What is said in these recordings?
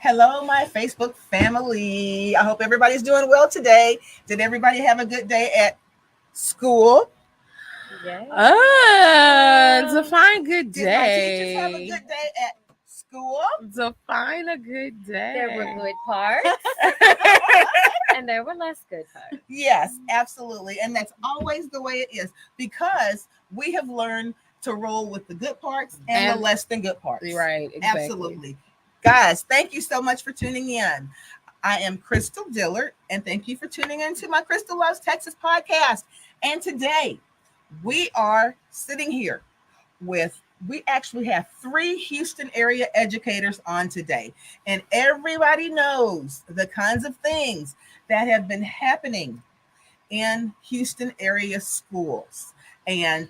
Hello, my Facebook family. I hope everybody's doing well today. Did everybody have a good day at school? Yeah. Define good Did my teachers have a day. good day at school? Define a good There were day. good parts and there were less good parts. Yes, absolutely. And that's always the way it is because we have learned to roll with the good parts and the And- less than good parts. Right, exactly. Absolutely. Guys, thank you so much for tuning in. I am Crystal Dillard, and thank you for tuning in to my Crystal Loves Texas podcast. And today we are sitting here with we actually have three Houston area educators on today, and everybody knows the kinds of things that have been happening in Houston area schools. And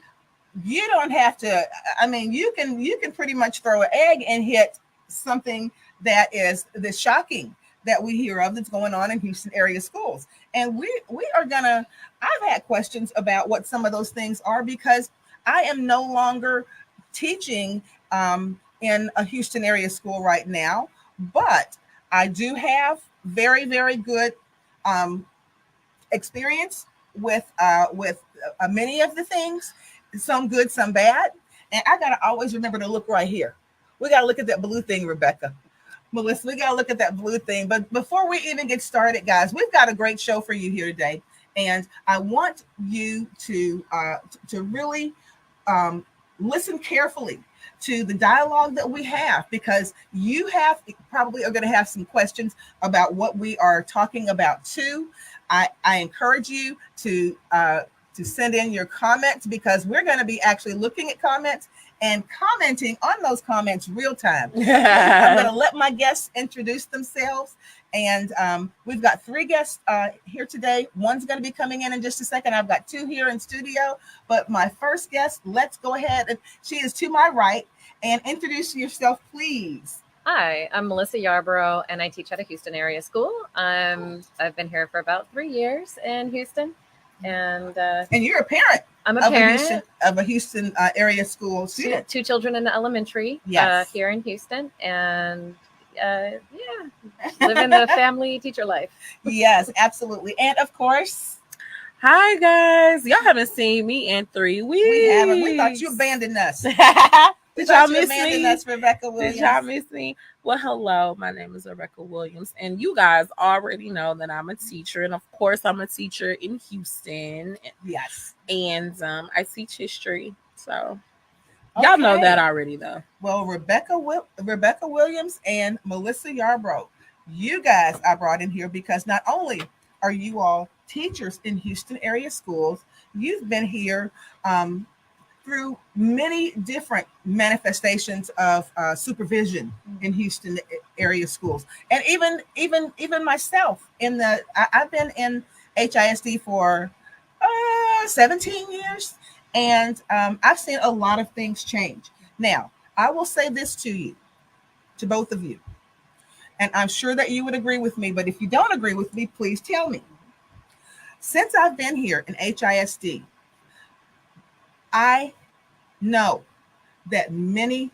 you don't have to, I mean, you can pretty much throw an egg and hit something that is the shocking that we hear of that's going on in Houston area schools. And we are gonna I've had questions about what some of those things are because I am no longer teaching in a Houston area school right now, but I do have very, very good um, experience with many of the things, some good, some bad. And I gotta always remember to look right here. We gotta look at that blue thing, Rebecca. Melissa, we gotta look at that blue thing. But before we even get started, guys, we've got a great show for you here today, and I want you to really um, listen carefully to the dialogue that we have because you have probably are going to have some questions about what we are talking about too. I encourage you to send in your comments because we're going to be actually looking at comments and commenting on those comments real time. I'm going to let my guests introduce themselves. And we've got three guests here today. One's going to be coming in just a second. I've got two here in studio. But my first guest, let's go ahead. She is to my right. And introduce yourself, please. Hi, I'm Melissa Yarborough and I teach at a Houston area school. I've been here for about 3 years in Houston. And you're a parent. I'm a parent of a Houston area school student. Two children in the elementary here in Houston. And living the family teacher life. Yes, absolutely. And of course, hi guys. Y'all haven't seen me in 3 weeks. We haven't. We thought you abandoned us. Did y'all miss me? Us, Rebecca Williams. Did y'all miss me? Well, hello. My name is Rebecca Williams, and you guys already know that I'm a teacher, and of course, I'm a teacher in Houston. Yes, and I teach history, so y'all know that already, though. Well, Rebecca Williams and Melissa Yarborough, you guys I brought in here because not only are you all teachers in Houston area schools, you've been here through many different manifestations of supervision in Houston area schools, and even myself I've been in HISD for 17 years, and I've seen a lot of things change. Now, I will say this to both of you, and I'm sure that you would agree with me. But if you don't agree with me, please tell me. Since I've been here in HISD, I know that many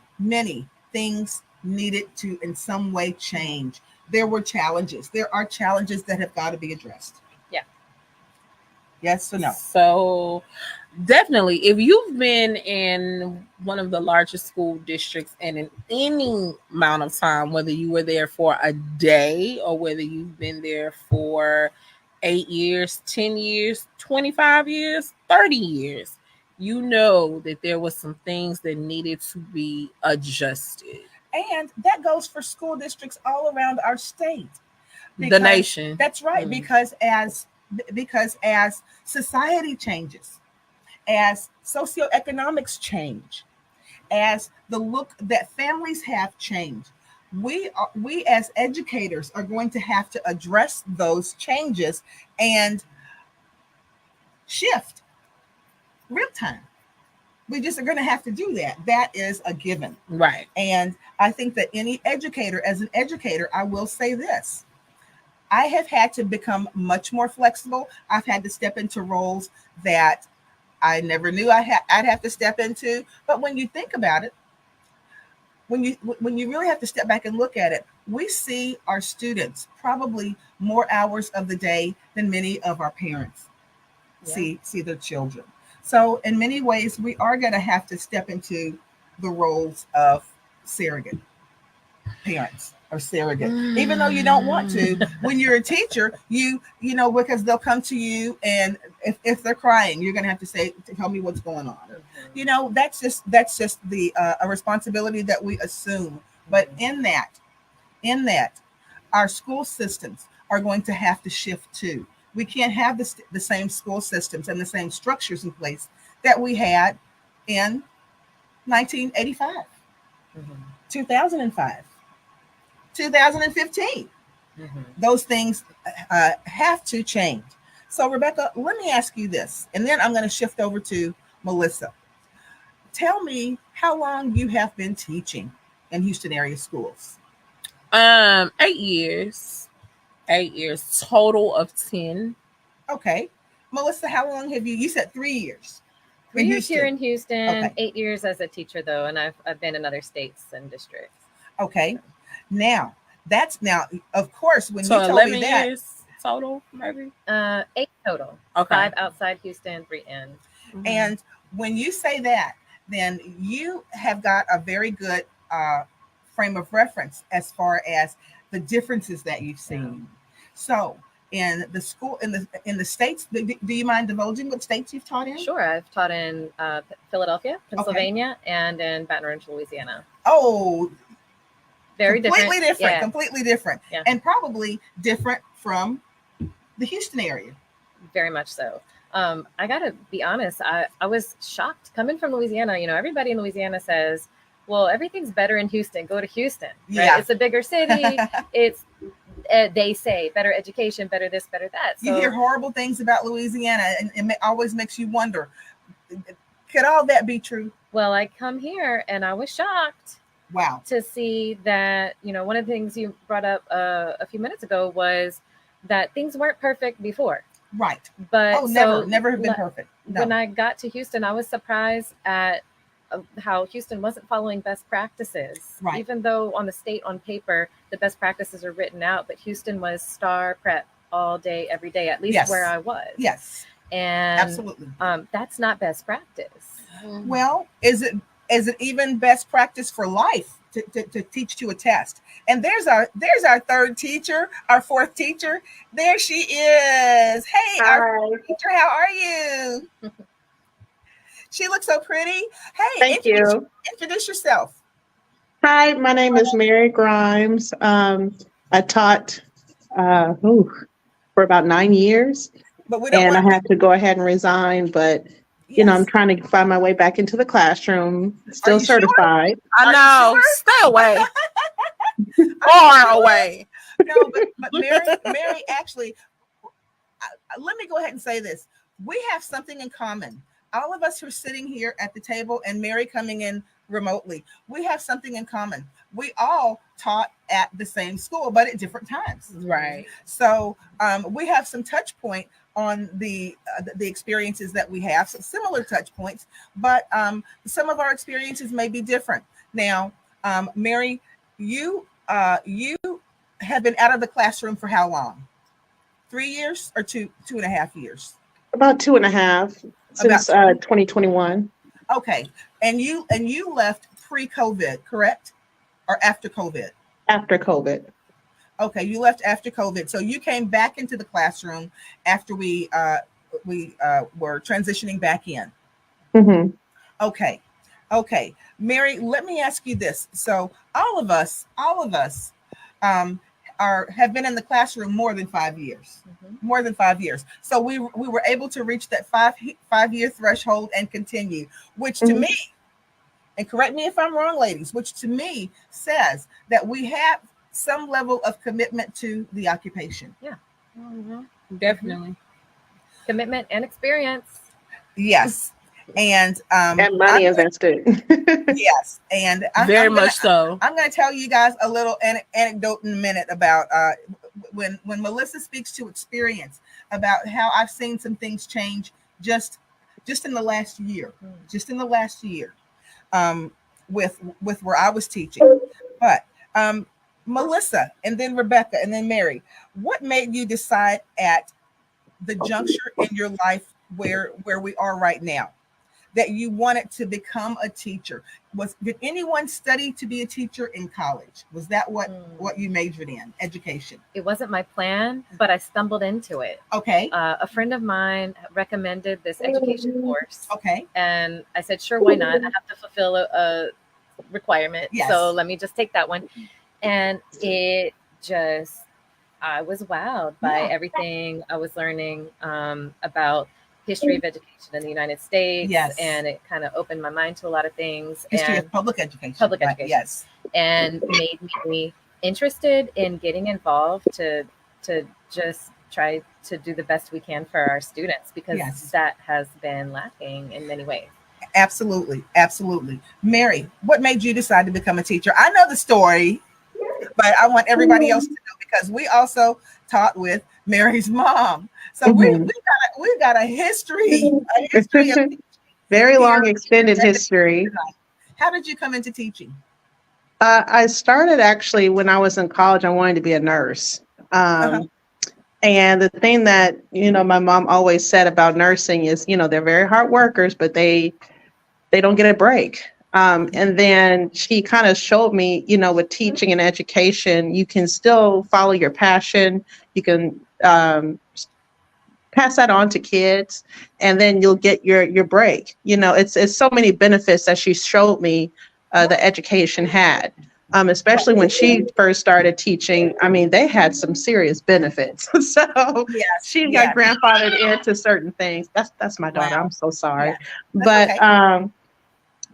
things needed to in some way change. There were challenges. There are challenges that have got to be addressed. Yeah. Yes or no? So definitely, if you've been in one of the largest school districts and in any amount of time, whether you were there for a day or whether you've been there for 8 years, 10 years, 25 years, 30 years, you know that there was some things that needed to be adjusted. And that goes for school districts all around our state. The nation. That's right. Because as society changes, as socioeconomics change, as the look that families have changed, we as educators are going to have to address those changes and shift real time. We just are going to have to do that. That is a given. Right. And I think that any educator, as an educator, I will say this. I have had to become much more flexible. I've had to step into roles that I never knew I'd have to step into. But when you think about it, when you really have to step back and look at it, we see our students probably more hours of the day than many of our parents see their children. So in many ways, we are going to have to step into the roles of surrogate parents or surrogate, even though you don't want to. When you're a teacher, you know, because they'll come to you, and if they're crying, you're going to have to say, tell me what's going on. You know, that's just the a responsibility that we assume. But in that, our school systems are going to have to shift too. We can't have the same school systems and the same structures in place that we had in 1985, 2005, 2015. Those things have to change. So, Rebecca, let me ask you this, and then I'm going to shift over to Melissa. Tell me how long you have been teaching in Houston area schools. 8 years. 8 years, total of 10. Okay. Melissa, how long have you said 3 years. 3 years here in Houston, Okay. 8 years as a teacher though, and I've been in other states and districts. Okay. Now, of course, when So you told 11 me that, years total, maybe? 8 total. Okay. 5 outside Houston, 3 in. and when you say that, then you have got a very good frame of reference as far as the differences that you've seen. So in the school, in the states, do you mind divulging what states you've taught in? Sure, I've taught in Philadelphia, Pennsylvania, and in Baton Rouge, Louisiana. Oh, Very completely different. Yeah. Completely different, Yeah. and probably different from the Houston area. Very much so. I gotta be honest, I was shocked coming from Louisiana. You know, everybody in Louisiana says, well, everything's better in Houston, go to Houston, right? Yeah. It's a bigger city. It's they say better education, better this, better that. So, You hear horrible things about Louisiana, and it always makes you wonder, could all that be true? well, I come here and I was shocked Wow. to see that, you know, one of the things you brought up a few minutes ago was that things weren't perfect before. Right. But never have been perfect. No. When I got to Houston, I was surprised at how Houston wasn't following best practices. Right. Even though on paper, the best practices are written out, but Houston was star prep all day, every day, at least Yes. where I was. Yes. And Absolutely. That's not best practice. Well, is it even best practice for life to teach to a test? And there's our third teacher, our fourth teacher. There she is. Hey, Hi. our teacher, how are you? She looks so pretty. Hey, Thank you. Introduce yourself. Hi, my name is Mary Grimes. I taught for about 9 years, But we don't and I want had to go ahead and resign. But you know, I'm trying to find my way back into the classroom. Still you sure? certified. I Are know. you sure? Stay away. Far away. No, but Mary, actually, let me go ahead and say this. We have something in common. All of us who are sitting here at the table, and Mary coming in remotely, we have something in common. We all taught at the same school, but at different times. Right. So we have some touch point on the experiences that we have, some similar touch points, but some of our experiences may be different. Now, Mary, you have been out of the classroom for how long? 3 years or 2.5 years? About 2.5 since 2021. Okay, and you left pre-COVID, correct? Or after COVID? After COVID. Okay, you left after COVID, so you came back into the classroom after we were transitioning back in. Mm-hmm. Okay, Mary, let me ask you this. So all of us have been in the classroom more than 5 years. More than 5 years. So we were able to reach that five-year threshold and continue, which to me, and correct me if I'm wrong, ladies, which to me says that we have some level of commitment to the occupation. Yeah. Definitely. Commitment and experience. Yes. And money invested. Yes. And Very much so. I'm going to tell you guys a little anecdote in a minute about when Melissa speaks to experience, about how I've seen some things change just in the last year. Just in the last year. with where I was teaching. But Melissa, and then Rebecca, and then Mary, what made you decide at the juncture in your life where we are right now that you wanted to become a teacher? Did anyone study to be a teacher in college? Was that what you majored in, education? It wasn't my plan, but I stumbled into it. Okay. A friend of mine recommended this education course. Okay. And I said, sure, why not? I have to fulfill a requirement. Yes. So let me just take that one. And it just, I was wowed by everything I was learning about history of education in the United States. Yes. And it kind of opened my mind to a lot of things. History and of public education. Public Right. education. Yes. And made me interested in getting involved to just try to do the best we can for our students, because that has been lacking in many ways. Absolutely. Absolutely. Mary, what made you decide to become a teacher? I know the story, but I want everybody else to know, because we also taught with Mary's mom. So we got a history of very long extended history. How did you come into teaching? I started actually when I was in college. I wanted to be a nurse. And the thing that, my mom always said about nursing is, they're very hard workers, but they don't get a break. And then she kind of showed me, with teaching and education, you can still follow your passion. You can pass that on to kids, and then you'll get your break. It's so many benefits that she showed me the education had. Especially when she first started teaching, I mean, they had some serious benefits. So she got grandfathered into certain things. That's my daughter. Wow. I'm so sorry. Yeah.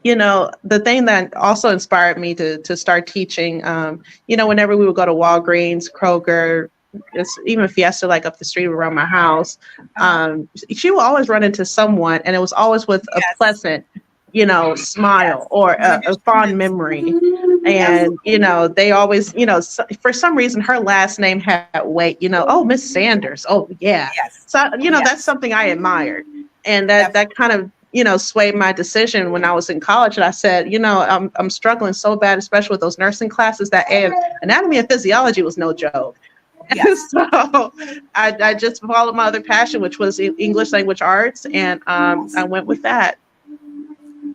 But the thing that also inspired me to start teaching, whenever we would go to Walgreens, Kroger, even Fiesta, like up the street around my house, she would always run into someone, and it was always with a pleasant, smile or a fond memory. And, they always, for some reason, her last name had weight, oh, Miss Sanders. Oh, yeah. Yes. So, that's something I admired. And that kind of, swayed my decision when I was in college. And I said, I'm struggling so bad, especially with those nursing classes, that anatomy and physiology was no joke. Yes. So I just followed my other passion, which was English language arts. And I went with that.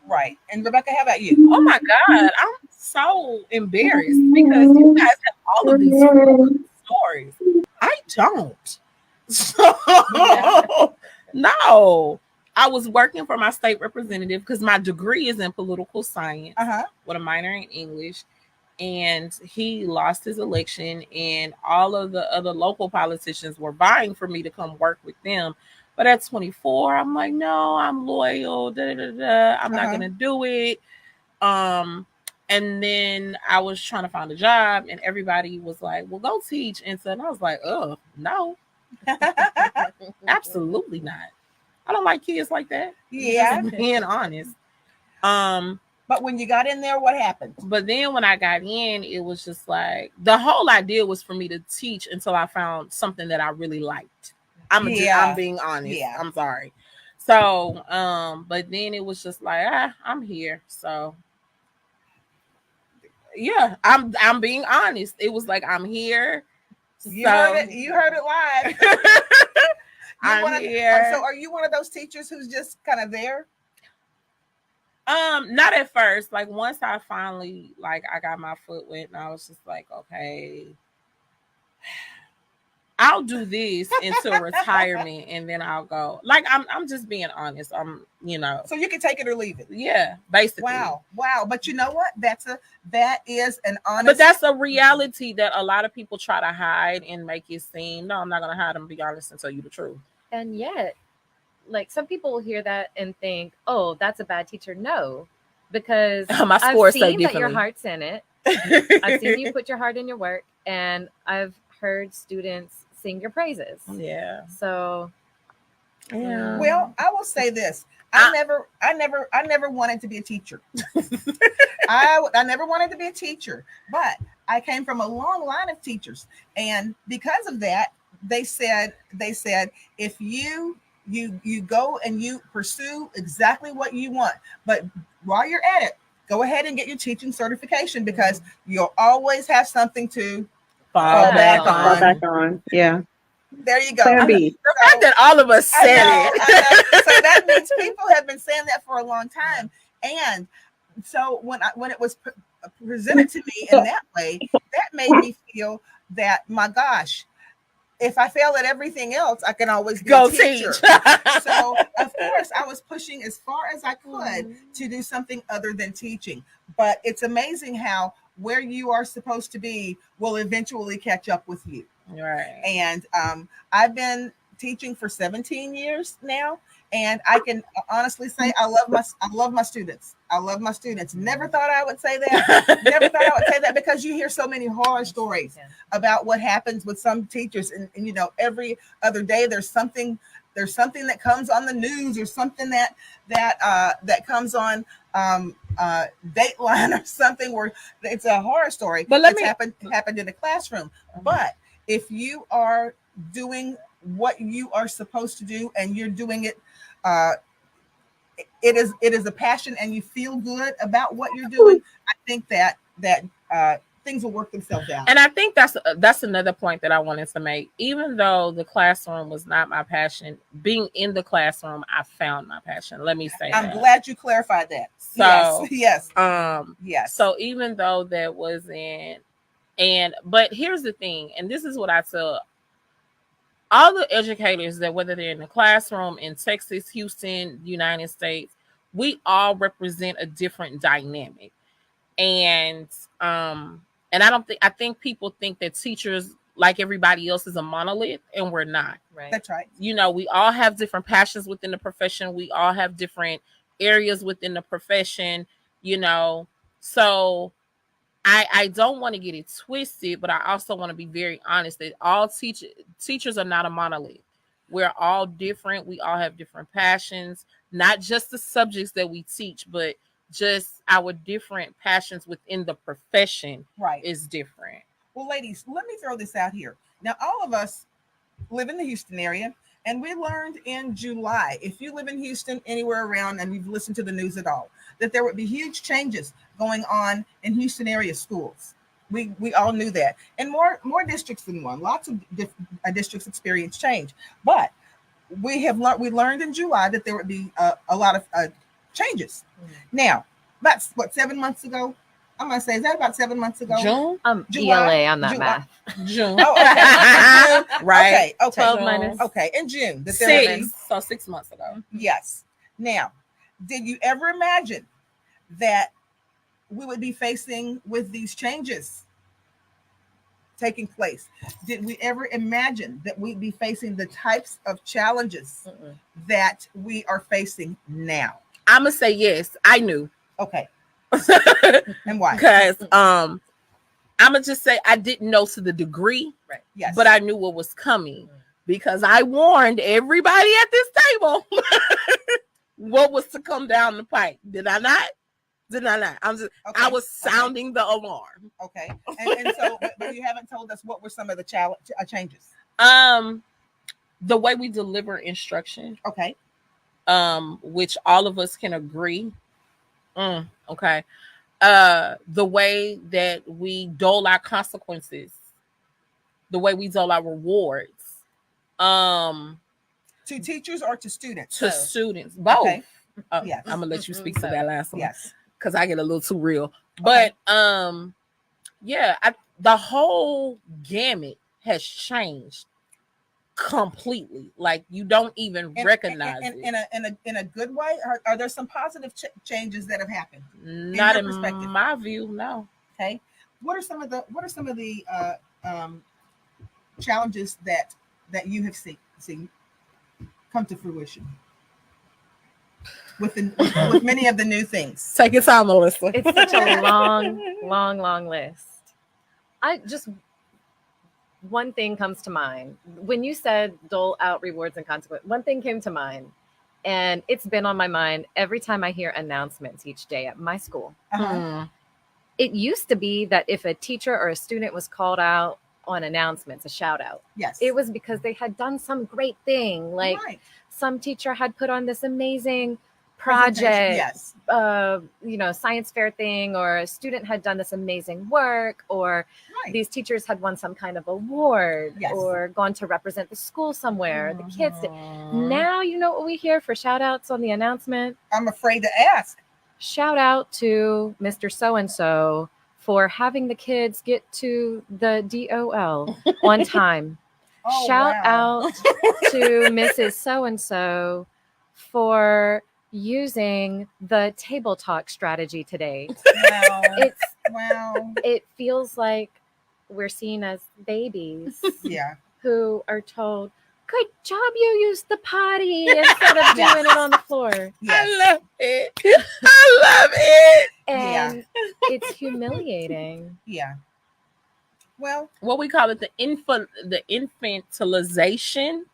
Right. And Rebecca, how about you? Oh my God, I'm so embarrassed because you guys have all of these stories. I don't. So no. I was working for my state representative because my degree is in political science with a minor in English. And he lost his election, and all of the other local politicians were vying for me to come work with them. But at 24, I'm like, no, I'm loyal. I'm not going to do it. And then I was trying to find a job, and everybody was like, well, go teach. And so I was like, oh, no, absolutely not. I don't like kids like that. Yeah. Just being honest. But when you got in there, what happened? But then when I got in, it was just like, the whole idea was for me to teach until I found something that I really liked. I'm being honest. Yeah. I'm sorry. So, but then it was just like, I'm here. So yeah, I'm being honest. It was like, I'm here. You heard it live. I'm here. So are you one of those teachers who's just kind of there? Not at first. Like once I finally I got my foot wet, and I was just like, okay, I'll do this until retirement, and then I'll go. Like I'm just being honest. So you can take it or leave it. Yeah, basically. Wow. But you know what? That is an honest. But that's a reality that a lot of people try to hide and make it seem. No, I'm not gonna hide and be honest and tell you the truth. And yet, like some people will hear that and think, "Oh, that's a bad teacher." No, because my scores I've seen that your heart's in it. I've seen you put your heart in your work, and I've heard students sing your praises. Yeah. So, yeah. Well, I will say this: I never wanted to be a teacher. I never wanted to be a teacher, but I came from a long line of teachers, and because of that, they said if you go and you pursue exactly what you want, but while you're at it, go ahead and get your teaching certification, because you'll always have something to Fall back Fall on. back on. Yeah. There you go. Plan B. The fact that all of us said I it. know. So that means people have been saying that for a long time. And so when it was presented to me in that way, that made me feel that, my gosh, if I fail at everything else, I can always be Go a teacher. teach. So of course I was pushing as far as I could to do something other than teaching. But it's amazing how where you are supposed to be will eventually catch up with you. Right. And I've been teaching for 17 years now, and I can honestly say I love my students. I love my students. Never thought I would say that. Never thought I would say that, because you hear so many horror stories about what happens with some teachers, and you know, every other day there's something that comes on the news, or something that comes on Dateline or something, where it's a horror story. But happened in the classroom. But if you are doing what you are supposed to do, and you're doing it, it is a passion, and you feel good about what you're doing, I think that things will work themselves out. And I think that's another point that I wanted to make. Even though the classroom was not my passion, being in the classroom, I found my passion. Let me say I'm glad you clarified that. So yes. Yes. So even though that wasn't, but here's the thing, and this is what I tell all the educators, that whether they're in the classroom in Texas, Houston, United States, we all represent a different dynamic. And I think people think that teachers, like everybody else, is a monolith, and we're not. Right. That's right. You know, we all have different passions within the profession. We all have different areas within the profession, you know. So I don't want to get it twisted, but I also want to be very honest that all teachers are not a monolith. We're all different. We all have different passions, not just the subjects that we teach, but just our different passions within the profession is different. Well, ladies, let me throw this out here. Now, all of us live in the Houston area, and we learned in July, if you live in Houston, anywhere around, and you've listened to the news at all, that there would be huge changes going on in Houston area schools. We all knew that. And more districts than one. Lots of districts experience change. But we learned in July that there would be a lot of changes. Now, about 7 months ago? I'm going to say, is that about 7 months ago? June? ELA on that July. math. June. Oh, okay. June. Right. Okay. 12 minus. Okay, in June. So 6 months ago. Yes. Now, did you ever imagine that we would be facing with these changes taking place? Did we ever imagine that we'd be facing the types of challenges that we are facing now? I'm going to say yes. I knew. Okay. And why? Because I'm going to just say I didn't know to the degree, right? Yes. But I knew what was coming because I warned everybody at this table what was to come down the pipe. Did I not? I was sounding the alarm. Okay. And so, but you haven't told us what were some of the changes. The way we deliver instruction. Okay. Which all of us can agree. Okay. The way that we dole our consequences, the way we dole our rewards. To teachers or to students? To students, both. Okay. Yes. I'm gonna let you speak to that last one. Yes. Because I get a little too real. But yeah, the whole gamut has changed completely. Like you don't even recognize it. In a good way. Are there some positive changes that have happened? Not in my view, no. Okay. What are some of the challenges that you have seen come to fruition with many of the new things? Take your time, Melissa. It's such a long list. One thing comes to mind. When you said dole out rewards and consequences, one thing came to mind, and it's been on my mind every time I hear announcements each day at my school. It used to be that if a teacher or a student was called out on announcements, a shout out, yes, it was because they had done some great thing. Like some teacher had put on this amazing project, Yes. Science fair thing, or a student had done this amazing work, or Right. these teachers had won some kind of award, Yes. or gone to represent the school somewhere. The kids did. Aw. Now you know what we hear for shout outs on the announcement. I'm afraid to ask. Shout out to Mr. So-and-so for having the kids get to the DOL on time. Oh, Shout wow. out to Mrs. So-and-so for using the table talk strategy today. Wow. It's Wow. it feels like we're seen as babies Yeah. who are told, "Good job, you used the potty," instead of doing it on the floor. Yes. I love it. I love it. And it's humiliating. Yeah. Well, What we call it, the infantilization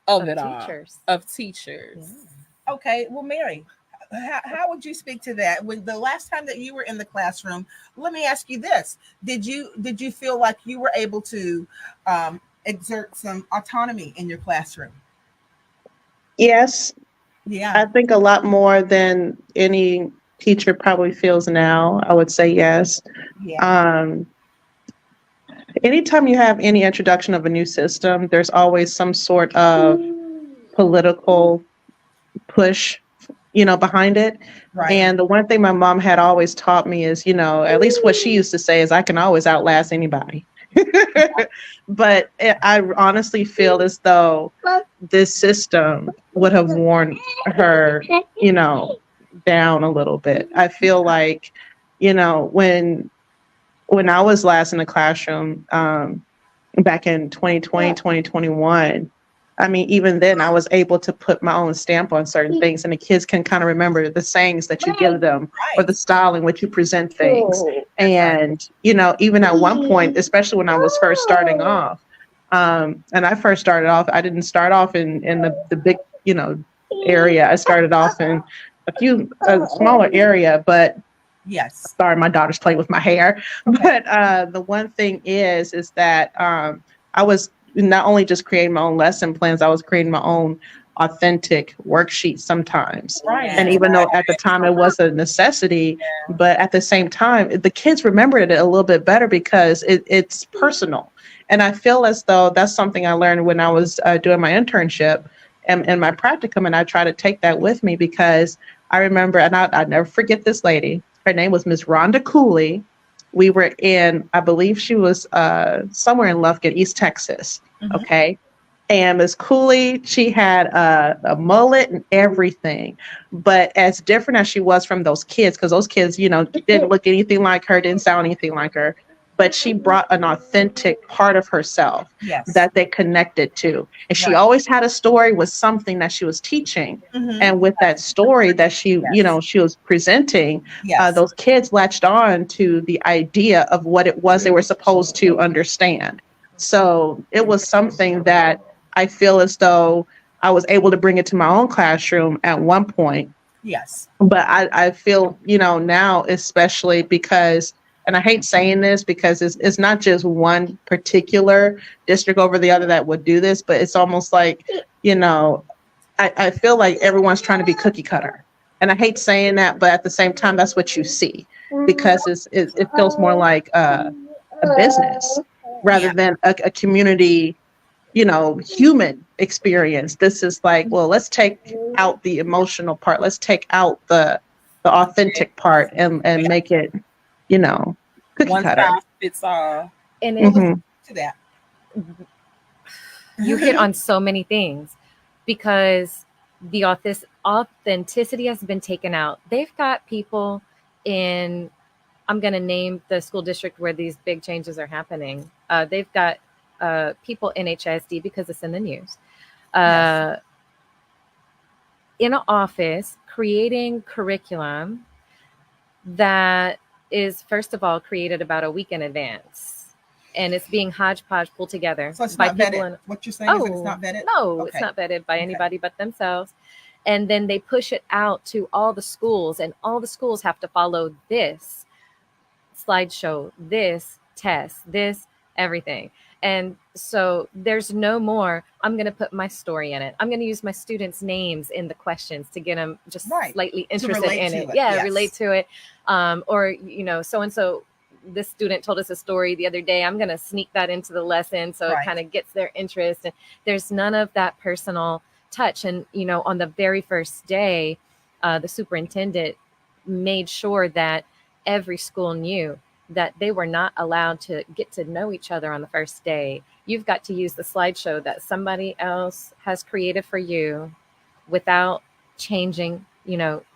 of it all. Teachers. Of teachers. okay. Well, Mary, how would you speak to that? When the last time that you were in the classroom, let me ask you this: Did you feel like you were able to exert some autonomy in your classroom? Yes, Yeah. I think a lot more than any teacher probably feels now. I would say yes. Yeah. Anytime you have any introduction of a new system, there's always some sort of political push, behind it. Right. And the one thing my mom had always taught me is, at least what she used to say is, I can always outlast anybody. But I honestly feel as though this system would have worn her, down a little bit. I feel like, when I was last in the classroom, back in 2020, 2021, I mean, even then I was able to put my own stamp on certain things, and the kids can kind of remember the sayings that you give them or the style in which you present things. And, even at one point, especially when I was first starting off, and I first started off, I didn't start off in the big, area. I started off in a smaller area, but Yes. sorry, my daughter's playing with my hair. Okay. But the one thing is that I was not only just creating my own lesson plans, I was creating my own authentic worksheets sometimes. Right. And even though at the time it was a necessity, but at the same time, the kids remembered it a little bit better because it's personal. And I feel as though that's something I learned when I was doing my internship and my practicum, and I try to take that with me because I remember, and I'll never forget this lady. Her name was Miss Rhonda Cooley. We were in, I believe she was somewhere in Lufkin, East Texas. Mhm. Okay. And Miss Cooley, she had a mullet and everything. But as different as she was from those kids, because those kids, didn't look anything like her, didn't sound anything like her. But she brought an authentic part of herself Yes. that they connected to. And she Right. always had a story with something that she was teaching. Mhm. And with that story that she, Yes. she was presenting, Yes. those kids latched on to the idea of what it was they were supposed to understand. So it was something that I feel as though I was able to bring it to my own classroom at one point. Yes. But I feel, now, especially because, and I hate saying this because it's not just one particular district over the other that would do this, but it's almost like, I feel like everyone's trying to be cookie cutter. And I hate saying that, but at the same time, that's what you see because it feels more like a business rather than a community, human experience. This is like, well, let's take out the emotional part. Let's take out the authentic part and make it, cookie One cutter. size fits all. And Mhm. To that. you hit on so many things because the authenticity has been taken out. They've got people in, I'm going to name the school district where these big changes are happening. They've got people in HISD because it's in the news. Yes. In an office creating curriculum that is, first of all, created about a week in advance. And it's being hodgepodge pulled together So it's by not people vetted. What you're saying is that it's not vetted? No, Okay. it's not vetted by Okay. anybody but themselves. And then they push it out to all the schools, and all the schools have to follow this slideshow, this test, this everything. And so there's no more, I'm going to put my story in it. I'm going to use my students' names in the questions to get them just slightly interested in it. Yeah, yes. relate to it. Or, so-and-so, this student told us a story the other day. I'm going to sneak that into the lesson so it kind of gets their interest. And there's none of that personal touch. And, on the very first day, the superintendent made sure that every school knew that they were not allowed to get to know each other on the first day. You've got to use the slideshow that somebody else has created for you without changing,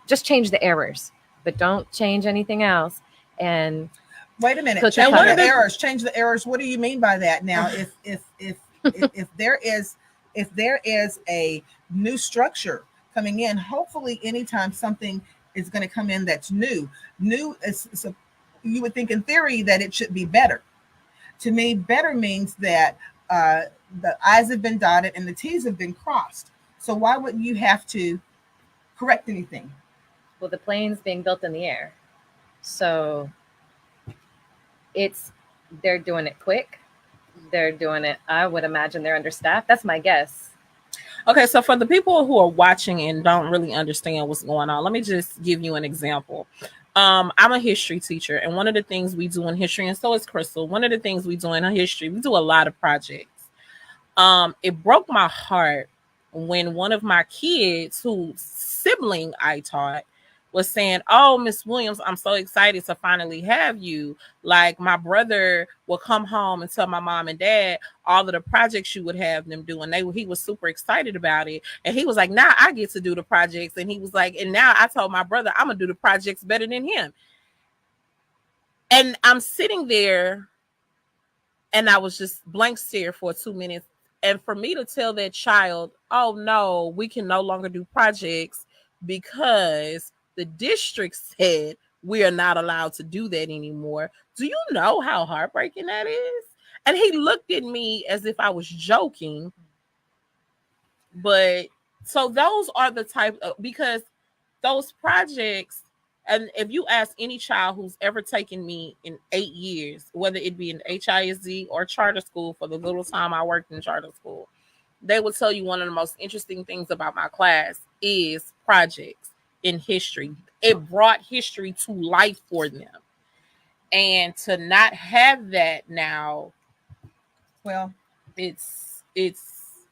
just change the errors, but don't change anything else. And wait a minute, change the errors. What do you mean by that? Now, if there is a new structure coming in, hopefully anytime something is going to come in that's new is, so you would think in theory that it should be better. To me, better means that the I's have been dotted and the T's have been crossed. So why wouldn't you have to correct anything? Well, the plane's being built in the air. So they're doing it quick. They're doing it, I would imagine they're understaffed. That's my guess. Okay, so for the people who are watching and don't really understand what's going on, let me just give you an example. I'm a history teacher, and one of the things we do in history, and so is Crystal, one of the things we do in history, we do a lot of projects. It broke my heart when one of my kids, whose sibling I taught, was saying, "Oh, Miss Williams, I'm so excited to finally have you. Like, my brother will come home and tell my mom and dad all of the projects you would have them do." And he was super excited about it. And he was like, "Now I get to do the projects." And he was like, "And now I told my brother I'm going to do the projects better than him." And I'm sitting there and I was just blank stare for 2 minutes. And for me to tell that child, "Oh no, we can no longer do projects because the district said we are not allowed to do that anymore." Do you know how heartbreaking that is? And he looked at me as if I was joking. But so those are the type of, because those projects, and if you ask any child who's ever taken me in 8 years, whether it be in HISD or charter school, for the little time I worked in charter school, they will tell you one of the most interesting things about my class is projects in history. It brought history to life for them. And to not have that now, well, it's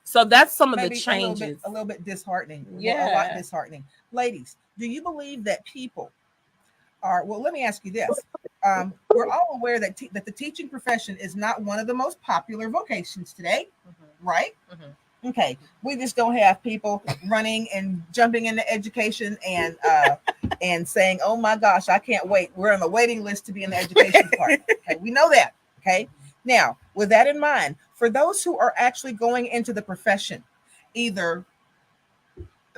so that's some of the changes. A little bit disheartening. Yeah, a lot disheartening. Ladies, do you believe that people are, well, let me ask you this. We're all aware that that the teaching profession is not one of the most popular vocations today, right? Okay, we just don't have people running and jumping into education and saying, "Oh my gosh, I can't wait. We're on the waiting list to be in the education part." Okay, we know that. Okay, now with that in mind, for those who are actually going into the profession, either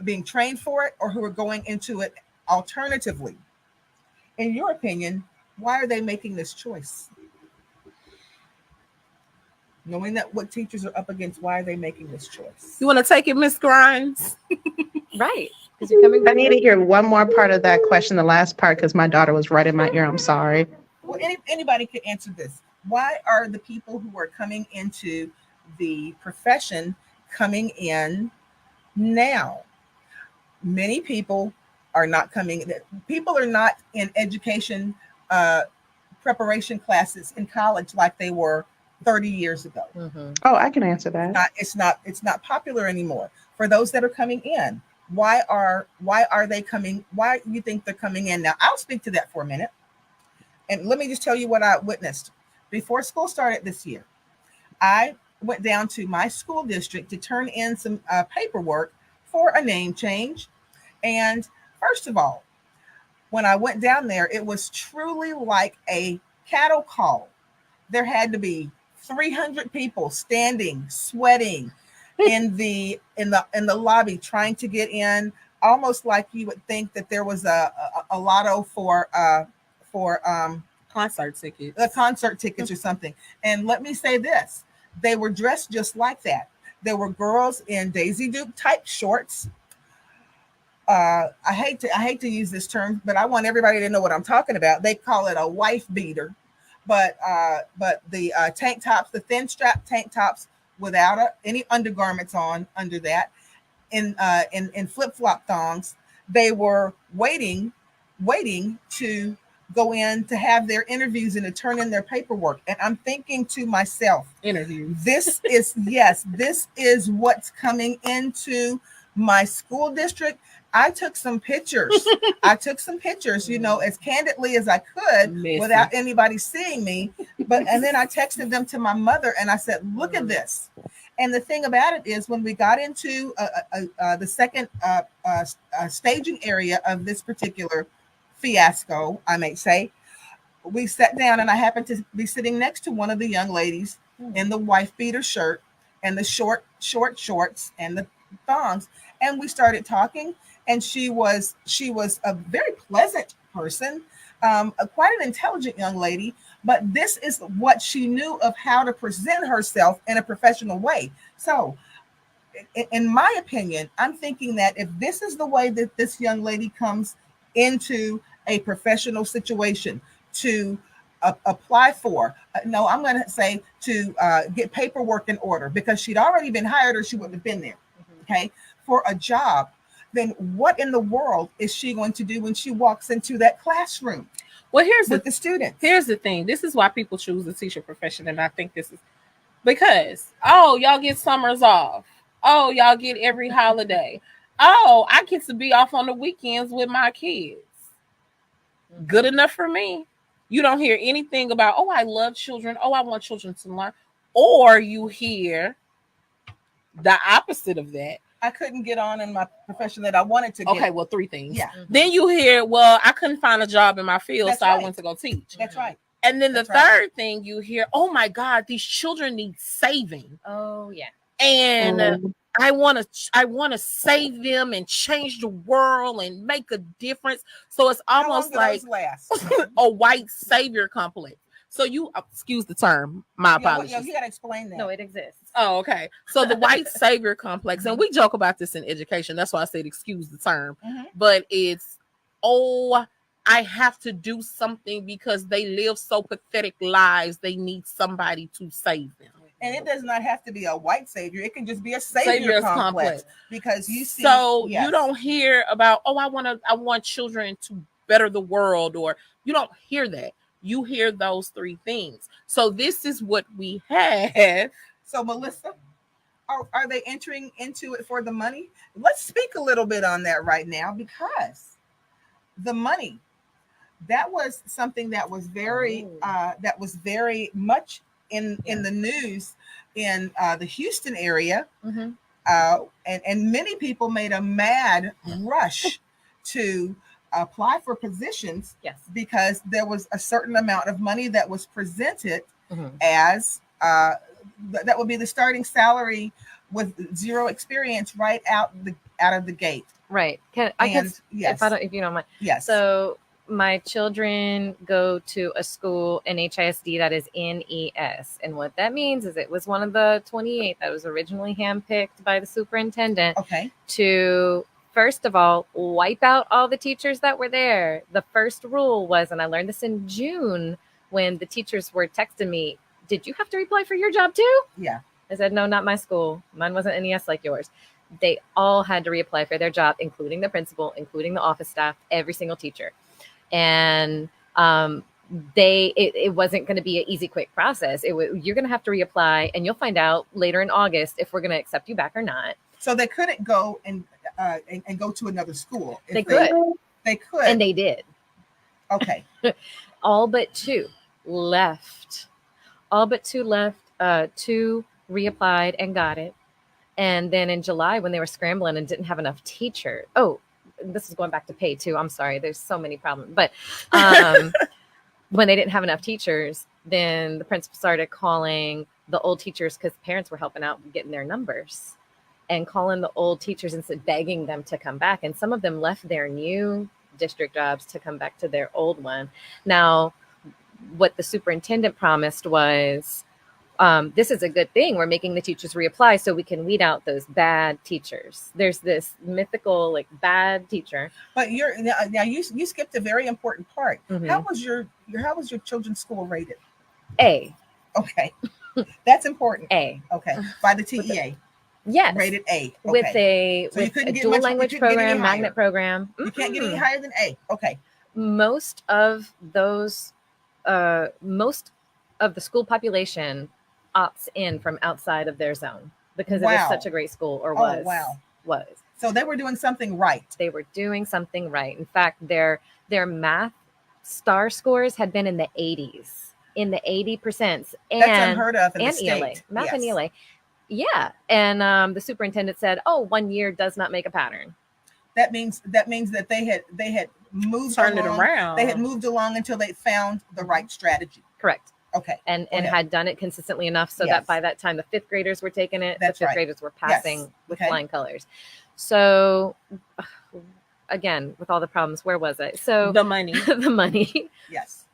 being trained for it or who are going into it alternatively, in your opinion, why are they making this choice? Knowing that what teachers are up against, why are they making this choice? You want to take it, Miss Grimes? Right. Because you're coming. I need to hear one more part of that question, the last part, because my daughter was right in my ear. I'm sorry. Well, anybody could answer this. Why are the people who are coming into the profession coming in now? Many people are not coming. People are not in education preparation classes in college like they were 30 years ago. Oh, I can answer that. It's not popular anymore. For those that are coming in, why are they coming? Why do you think they're coming in now? I'll speak to that for a minute. And let me just tell you what I witnessed. Before school started this year, I went down to my school district to turn in some paperwork for a name change. And first of all, when I went down there, it was truly like a cattle call. There had to be 300 people standing, sweating in the lobby trying to get in, almost like you would think that there was a lotto for concert tickets. The concert tickets or something. And let me say this, they were dressed just like that. There were girls in Daisy Duke type shorts. I hate to use this term, but I want everybody to know what I'm talking about. They call it a wife beater. but the tank tops, the thin strap tank tops without any undergarments on under that, in flip flop thongs. They were waiting to go in to have their interviews and to turn in their paperwork. And I'm thinking to myself, Interviews. this is what's coming into my school district. I took some pictures. You know, as candidly as I could without anybody seeing me. And then I texted them to my mother and I said, look at this. And the thing about it is, when we got into the second staging area of this particular fiasco, I may say, we sat down and I happened to be sitting next to one of the young ladies in the wife beater shirt and the short shorts and the thongs. And we started talking, and she was a very pleasant person, quite an intelligent young lady, but this is what she knew of how to present herself in a professional way. So in my opinion, I'm thinking that if this is the way that this young lady comes into a professional situation to apply for, no, I'm going to say to get paperwork in order, because she'd already been hired or she wouldn't have been there, okay, for a job, then what in the world is she going to do when she walks into that classroom? Well, here's the students. Here's the thing. This is why people choose the teacher profession, and I think this is because, oh, y'all get summers off. Oh, y'all get every holiday. Oh, I get to be off on the weekends with my kids. Good enough for me. You don't hear anything about, oh, I love children. Oh, I want children to learn. Or you hear the opposite of that. I couldn't get on in my profession that I wanted to get. Okay, well, 3 things. Yeah. Then you hear, well, I couldn't find a job in my field, That's so right. I went to go teach. That's right. And then the third thing you hear, oh my God, these children need saving. Oh yeah. And I want to save them and change the world and make a difference. So it's almost like a white savior complex. So you, excuse the term, my apologies. You got to explain that. No, it exists. Oh, okay. So the white savior complex, and we joke about this in education. That's why I said excuse the term. But it's, oh, I have to do something because they live so pathetic lives. They need somebody to save them. And it does not have to be a white savior. It can just be a savior complex. Because you see, so you don't hear about, oh, I want children to better the world, or you don't hear that. You hear those 3 things. So this is what we have. So Melissa, are they entering into it for the money? Let's speak a little bit on that right now, because the money, that was something that was very much in the news in the Houston area. And many people made a mad rush to apply for positions, because there was a certain amount of money that was presented as that would be the starting salary with 0 experience right out of the gate. Right. If you don't mind. Yes. So my children go to a school in HISD that is NES. And what that means is it was one of the 28 that was originally handpicked by the superintendent to, first of all, wipe out all the teachers that were there. The first rule was, and I learned this in June when the teachers were texting me, did you have to reply for your job too? Yeah. I said, no, not my school. Mine wasn't NES like yours. They all had to reapply for their job, including the principal, including the office staff, every single teacher. And it wasn't going to be an easy, quick process. You're going to have to reapply, and you'll find out later in August if we're going to accept you back or not. So they couldn't go and go to another school. They could, and they did. Okay. All but 2 left. 2 reapplied and got it. And then in July, when they were scrambling and didn't have enough teachers. Oh, this is going back to pay too. I'm sorry. There's so many problems. But when they didn't have enough teachers, then the principal started calling the old teachers, because parents were helping out getting their numbers, and calling the old teachers and begging them to come back. And some of them left their new district jobs to come back to their old one. Now, what the superintendent promised was, this is a good thing. We're making the teachers reapply so we can weed out those bad teachers. There's this mythical bad teacher. But you skipped a very important part. How was your children's school rated? A. Okay. That's important. A. Okay. By the TEA. Yes. Rated A. With Okay. a So you with a couldn't get dual much- you language couldn't get any program, higher. magnet program. You can't get any Mm-mm. higher than A. Okay. Most of those most of the school population opts in from outside of their zone because it is Wow. such a great school, or Oh, wow. was. So they were doing something right. They were doing something right. In fact, their math star scores had been in the 80s, in the 80%. And That's unheard of in the and state. ELA, math Yes. and ELA. Yeah. And the superintendent said, "Oh, 1 year does not make a pattern." That means that they had moved Turned it along. around. They had moved along until they found the right strategy. Correct. Okay. And Go ahead. had done it consistently enough so Yes. that by that time the fifth graders were taking it, That's the fifth right. graders were passing Yes. with Okay. flying colors. So again, with all the problems, where was I? So The money. the money. Yes.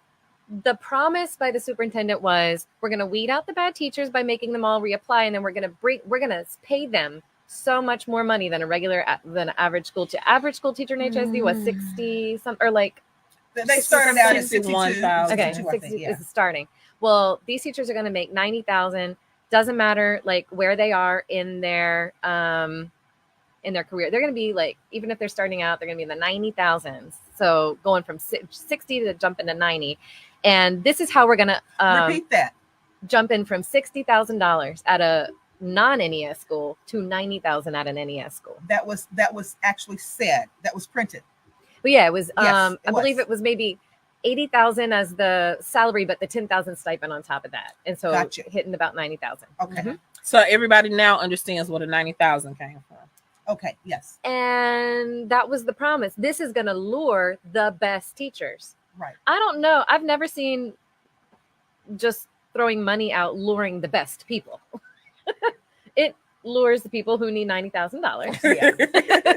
The promise by the superintendent was, we're going to weed out the bad teachers by making them all reapply, and then we're going to pay them so much more money than an average school teacher in HSD was 60 some, or like They started out at 61,000. okay, 62, I think, 60 yeah. is starting. Well, these teachers are going to make 90,000. Doesn't matter like where they are in their career. They're going to be like, even if they're starting out, they're going to be in the 90,000s. So going from 60 to jump into 90. And this is how we're going to Repeat that. jump in from $60,000 at a non-NES school to 90,000 at an NES school. That was actually said. That was printed. But yeah, it was. Yes, it I believe was. it was maybe 80,000 as the salary, but the 10,000 stipend on top of that, and so Gotcha. hitting about 90,000. Okay. Mhm. So everybody now understands where the 90,000 came from. Okay. Yes. And that was the promise. This is going to lure the best teachers. Right. I don't know. I've never seen just throwing money out luring the best people. It lures the people who need $90,000. Yeah.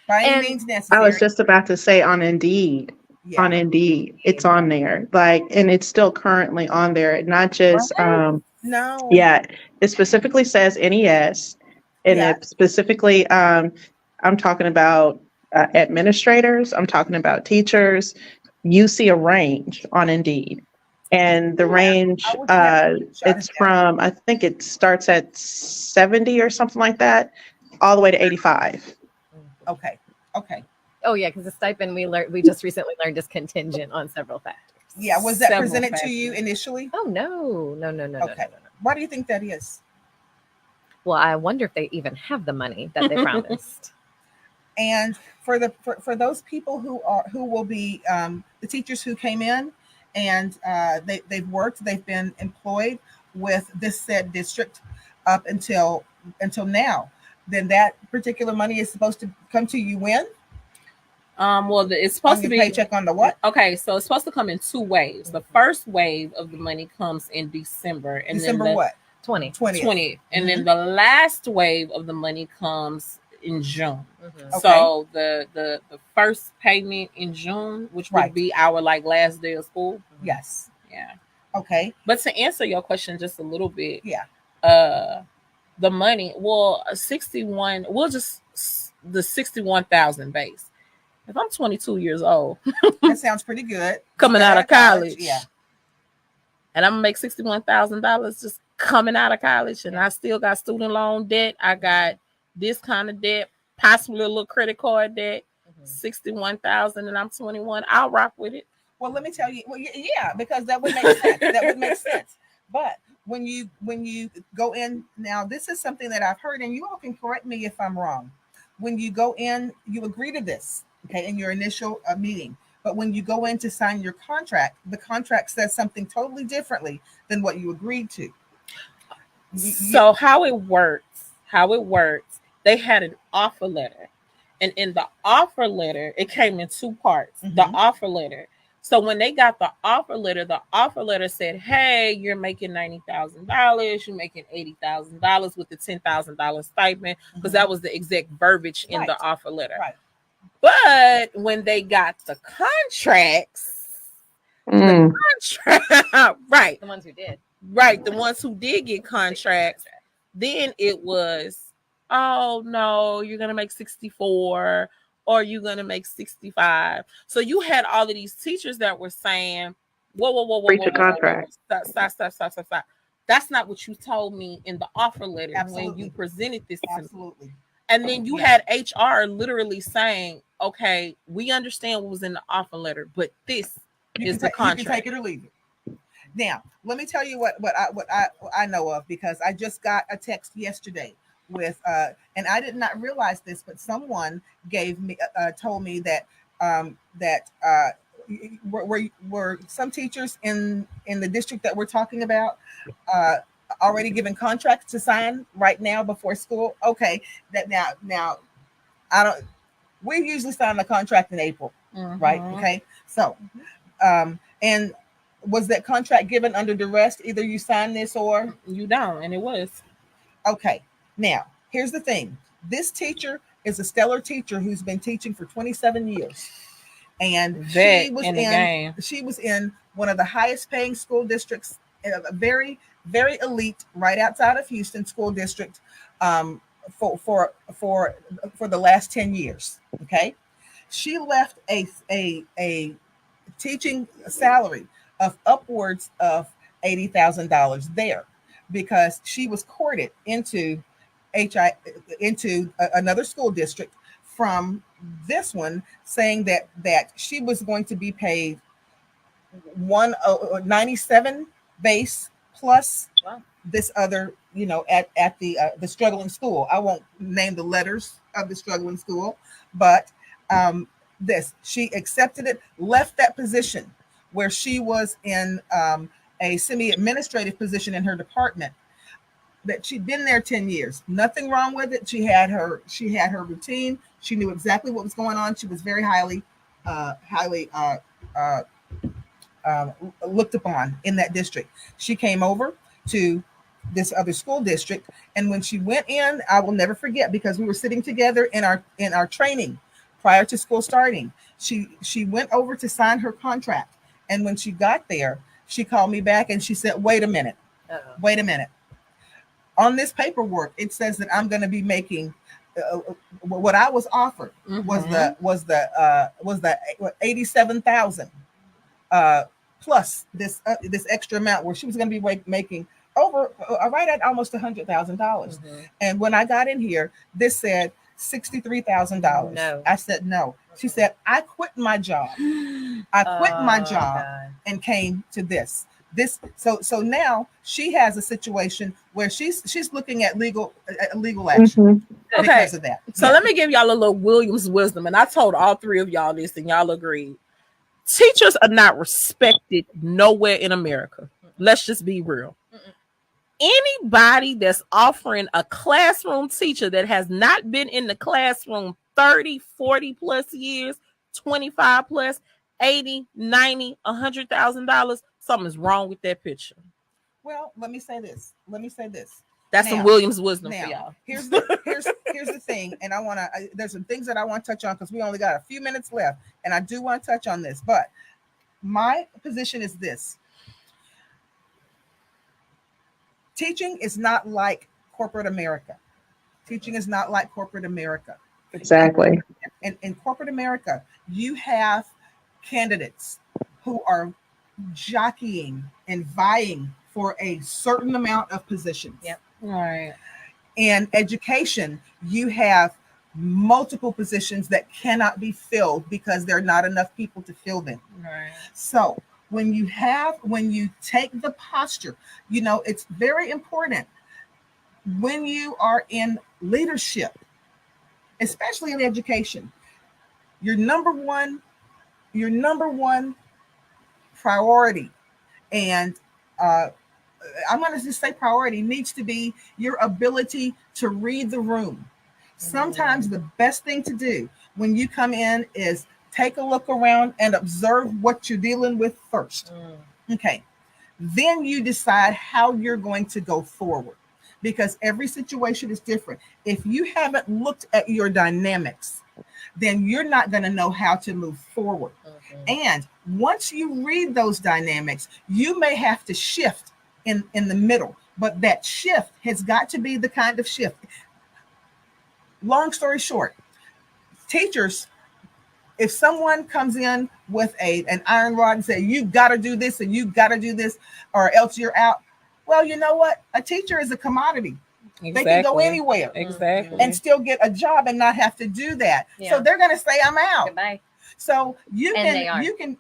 By any And- means necessary. I was just about to say on Indeed. Yeah. On Indeed, it's on there. Like, and it's still currently on there. Not just No. yeah, it specifically says NES, and Yeah. it specifically I'm talking about administrators, I'm talking about teachers. You see a range on Indeed, and the Yeah, range I would have shot it's it down. from, I think it starts at 70 or something like that, all the way to 85. Okay. Okay. Oh yeah, because the stipend we just recently learned is contingent on several factors. Yeah. Was that Several presented to factors. you initially? Oh no. Okay. Why do you think that is? Well, I wonder if they even have the money that they promised. And for those people who will be the teachers who came in and they've worked, they've been employed with this said district up until now, then that particular money is supposed to come to you when? Well, it's On supposed your to be paycheck on the what? Okay, so it's supposed to come in 2 waves. The first wave of the money comes in December, and December then the what? 20. 20th. and then the last wave of the money comes in June. Mhm. Okay. So the first payment in June, which would Right. be our like last day of school. Yes. Yeah. Okay. But to answer your question just a little bit, Yeah. the money, well, 61, we'll just the 61,000 base. If I'm 22 years old, That sounds pretty good. coming out of college, Yeah. and I'm gonna make $61,000 just coming out of college, and I still got student loan debt. I got this kind of debt, possibly a little credit card debt. Mhm. 61,000, and I'm 21. I'll rock with it. Well, let me tell you. Well, yeah, because that would make sense. That would make sense. But when you go in now, this is something that I've heard, and you all can correct me if I'm wrong. When you go in, you agree to this, okay, in your initial meeting. But when you go in to sign your contract, the contract says something totally differently than what you agreed to. So how it works, they had an offer letter. And in the offer letter, it came in 2 parts. The Mhm. offer letter. So when they got the offer letter said, hey, you're making $90,000, you're making $80,000 with the $10,000 stipend, because that was the exact verbiage in the Right. offer letter. Right. But when they got the contracts, Mm. right, The ones who did. right, the ones who did get contracts, then it was, oh no, you're gonna make 64 or you're gonna make 65. So you had all of these teachers that were saying, Breach of contract. Stop. That's not what you told me in the offer letter when Absolutely. you presented this to me. Absolutely. And then you had HR literally saying, okay, we understand what was in the offer letter, but this is the You contract. can take it or leave it. Now, let me tell you what I know of, because I just got a text yesterday with and I did not realize this, but someone gave me told me that were some teachers in the district that we're talking about uh, already given contracts to sign right now before school. Okay, that now I don't. We usually sign the contract in April, right? Okay, so and was that contract given under duress? Either you sign this or you don't, and it was. Okay. Now, here's the thing. This teacher is a stellar teacher who's been teaching for 27 years. And she was in one of the highest paying school districts, a very, very elite, right outside of Houston school district, for the last 10 years. Okay. She left a teaching salary of upwards of $80,000 there because she was courted into another school district from this one, saying that she was going to be paid 197 base plus this other, at the struggling school. I won't name the letters of the struggling school, but she accepted it, left that position where she was in a semi-administrative position in her department, that she'd been there 10 years. Nothing wrong with it. She had her routine. She knew exactly what was going on. She was very highly looked upon in that district. She came over to this other school district, and when she went in, I will never forget, because we were sitting together in our training prior to school starting. She went over to sign her contract, and when she got there, she called me back and she said, "Wait a minute. Wait a minute. On this paperwork, it says that I'm going to be making what I was offered was the 87,000 plus this extra amount, where she was going to be making over right at almost $100,000. And when I got in here, this said $63,000. No. I said no. She said, I quit my job. And came to this. So now she has a situation where she's looking at legal action because of that. So let me give y'all a little Williams wisdom, and I told all three of y'all this, and y'all agreed. Teachers are not respected nowhere in America. Let's just be real. Anybody that's offering a classroom teacher that has not been in the classroom 30, 40 plus years, 25 plus, 80, 90, $100,000, something's wrong with that picture. Well, let me say this. That's some Williams wisdom for y'all. Here's the thing, and there's some things that I want to touch on because we only got a few minutes left, and I do want to touch on this. But my position is this: teaching is not like corporate America. Exactly. In corporate America, you have candidates who are jockeying and vying for a certain amount of positions. Yep. Right. In education, you have multiple positions that cannot be filled because there are not enough people to fill them. Right. So when you take the posture, it's very important when you are in leadership, especially in education, your number one priority, and I'm going to just say priority, needs to be your ability to read the room. Sometimes the best thing to do when you come in is take a look around and observe what you're dealing with first. Okay. Then you decide how you're going to go forward, because every situation is different. If you haven't looked at your dynamics, then you're not going to know how to move forward. And once you read those dynamics, you may have to shift in the middle, but that shift has got to be the kind of shift. Long story short, teachers if someone comes in with an iron rod and say, you got to do this and you got to do this or else you're out. Well, you know what? A teacher is a commodity. Exactly. They can go anywhere Exactly. and still get a job and not have to do that. Yeah. So they're going to say, I'm out. Goodbye. So you And they are. can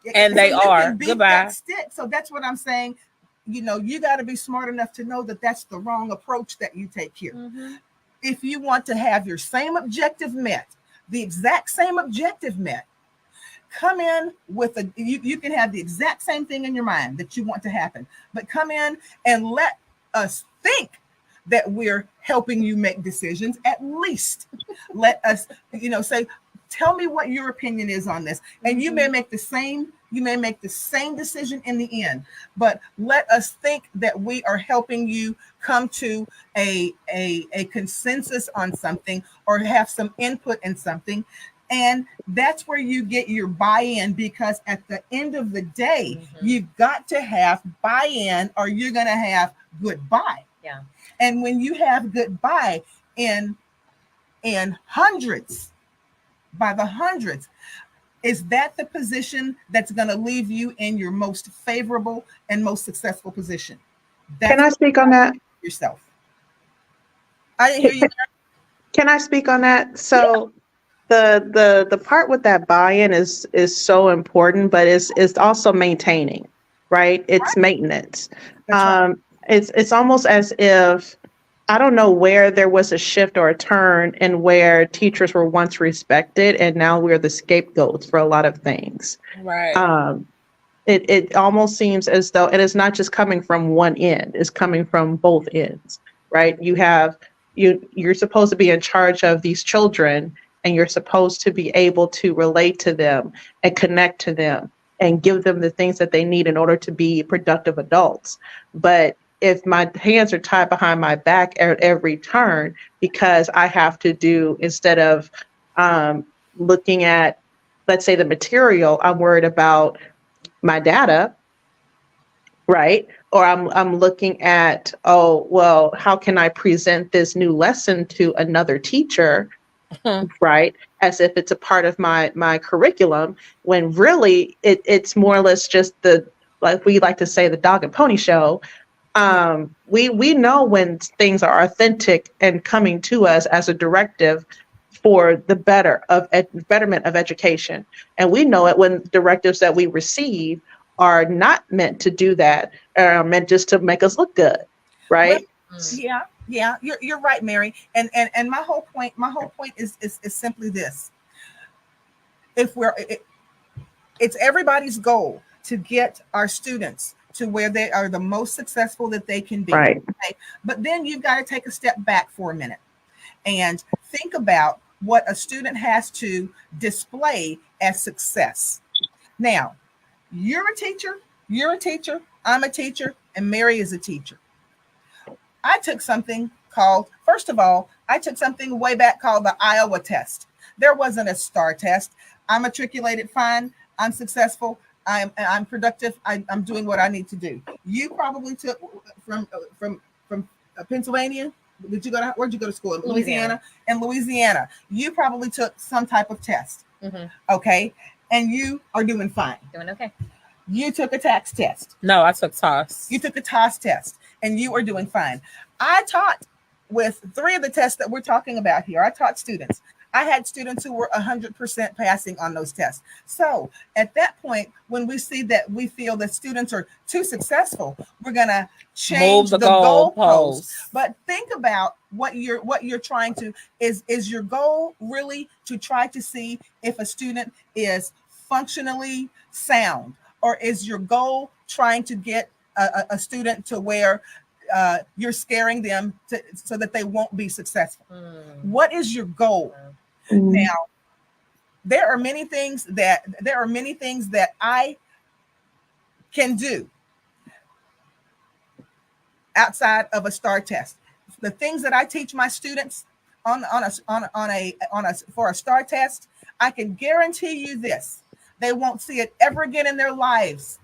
beat Goodbye. that stick. So that's what I'm saying. You know, you got to be smart enough to know that that's the wrong approach that you take here. If you want to have your same objective met, the exact same objective met, come in with you can have the exact same thing in your mind that you want to happen, but come in and let us think that we're helping you make decisions. At least let us, say, tell me what your opinion is on this. And you may make the same decision in the end, but let us think that we are helping you come to a consensus on something or have some input in something. And that's where you get your buy-in, because at the end of the day, you've got to have buy-in or you're going to have goodbye. Yeah. And when you have goodbye in hundreds, by the hundreds, is that the position that's going to leave you in your most favorable and most successful position? Can I speak on that? Yourself. I didn't hear you. Can I speak on that? So the part with that buy-in is so important, but it's also maintaining, right? It's maintenance. That's right. It's almost as if, I don't know where there was a shift or a turn in where teachers were once respected and now we're the scapegoats for a lot of things. Right. It almost seems as though it is not just coming from one end, it's coming from both ends, right? You're supposed to be in charge of these children and you're supposed to be able to relate to them and connect to them and give them the things that they need in order to be productive adults. But if my hands are tied behind my back at every turn, because I have to do, instead of looking at, let's say, the material, I'm worried about my data, right? Or I'm looking at, oh, well, how can I present this new lesson to another teacher, right? As if it's a part of my curriculum, when really it's more or less just like we like to say, the dog and pony show. We know when things are authentic and coming to us as a directive for the betterment of education. And we know it when directives that we receive are not meant to do that, are meant just to make us look good, right? Well, yeah, you're right, Mary. And my whole point is simply this. It's everybody's goal to get our students to where they are the most successful that they can be. Right. Okay? But then you've got to take a step back for a minute and think about what a student has to display as success. Now, you're a teacher, I'm a teacher, and Mary is a teacher. I took something way back called the Iowa test. There wasn't a STAR test. I'm matriculated fine. I'm successful. I'm productive. I'm doing what I need to do. You probably took from Pennsylvania. Where'd you go to school? In Louisiana. In Louisiana, you probably took some type of test. Okay, and you are doing fine. Doing okay. You took a tax test. No, I took TOS. You took a TOS test, and you are doing fine. I taught with 3 of the tests that we're talking about here. I taught students. I had students who were 100% passing on those tests. So at that point, when we see that we feel that students are too successful, we're going to change the goalposts. But think about what you're trying to, is your goal really to try to see if a student is functionally sound, or is your goal trying to get a student to where you're scaring them so that they won't be successful? What is your goal? Now, there are many things that I can do outside of a STAR test. The things that I teach my students for a STAR test, I can guarantee you this: they won't see it ever again in their lives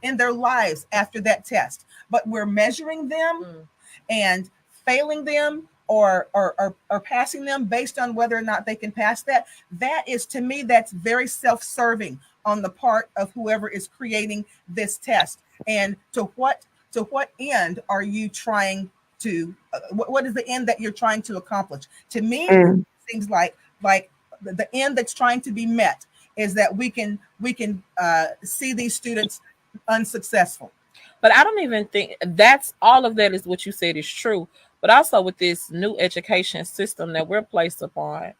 after that test. But we're measuring them and failing them or passing them based on whether or not they can pass that, that is, to me, that's very self-serving on the part of whoever is creating this test. And to what end are you trying to what is the end that you're trying to accomplish? To me, it seems like the end that's trying to be met is that we can see these students unsuccessful. But I don't even think that's all of that is what you said is true. But also with this new education system that we're placed upon,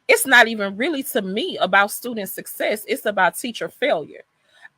it's not even really, to me, about student success. It's about teacher failure.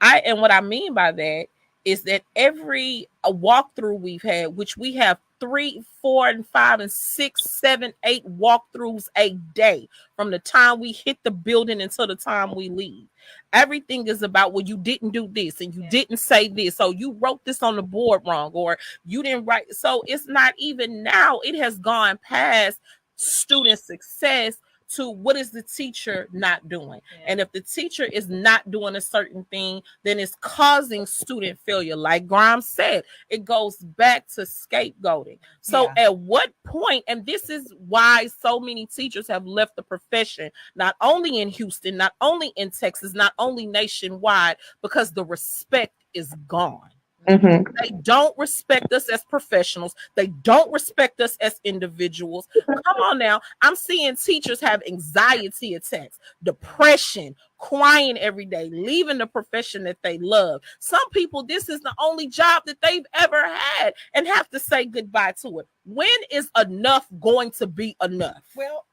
And what I mean by that is that every walkthrough we've had, which we have 3, 4, and 5, and 6, 7, 8 walkthroughs a day from the time we hit the building until the time we leave. Everything is about, well, you didn't do this and you didn't say this. So you wrote this on the board wrong, or you didn't write. So it's not even now. It has gone past student success to what is the teacher not doing. And if the teacher is not doing a certain thing, then it's causing student failure. Like Grimes said, it goes back to scapegoating. So at what point, and this is why so many teachers have left the profession, not only in Houston, not only in Texas, not only nationwide, because the respect is gone. Mm-hmm. They don't respect us as professionals. They don't respect us as individuals. Come on now. I'm seeing teachers have anxiety attacks, depression, crying every day, leaving the profession that they love. Some people, this is the only job that they've ever had and have to say goodbye to it. When is enough going to be enough? Well,